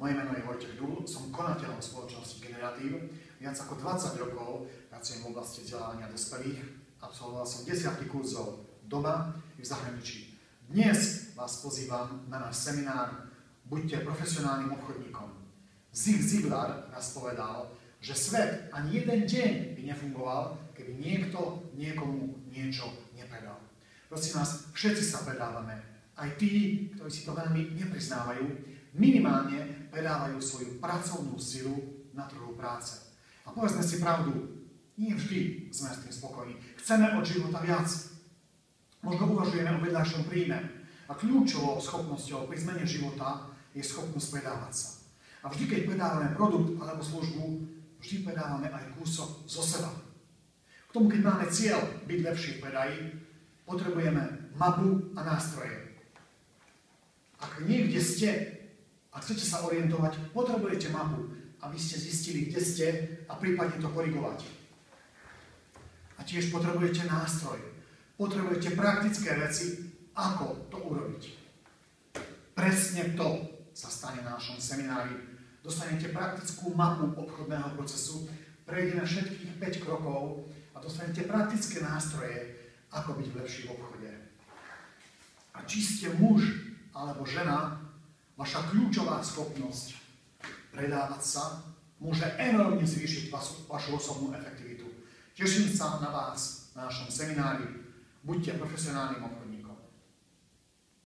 Moje meno je Vojtech Dúl, som konateľom spoločnosti Generatív. Viac ako 20 rokov pracujem v oblasti vzdelávania dospelých. Absolvoval som desiatky kurzov doma i v zahraničí. Dnes vás pozývam na náš seminár Buďte profesionálnym obchodníkom. Zig Ziglar raz povedal, že svet ani jeden deň by nefungoval, keby niekto niekomu niečo nepredal. Prosím vás, všetci sa predávame. Aj tí, ktorí si to veľmi nepriznávajú, minimálne predávajú svoju pracovnú silu na trhu práce. A povedzme si pravdu, nie vždy sme s tým spokojní. Chceme od života viac. Možno uvažujeme o vedľajšom príjme. A kľúčovou schopnosťou pri zmene života je schopnosť predávať sa. A vždy, keď predávame produkt alebo službu, vždy predávame aj kúsok zo seba. K tomu, keď máme cieľ byť lepší v predaji, potrebujeme mapu a nástroje. Ak niekde ste a chcete sa orientovať, potrebujete mapu, aby ste zistili, kde ste a prípadne to korigovať. A tiež potrebujete nástroj. Potrebujete praktické veci, ako to urobiť. Presne to sa stane na našom seminári. Dostanete praktickú mapu obchodného procesu, prejdeme všetkých 5 krokov a dostanete praktické nástroje, ako byť lepší v obchode. A či ste muž alebo žena, vaša kľúčová schopnosť predávať sa môže enormne zvýšiť vašu osobnú efektivitu. Teším sa na vás na našom seminári. Buďte profesionálnym obchodníkom.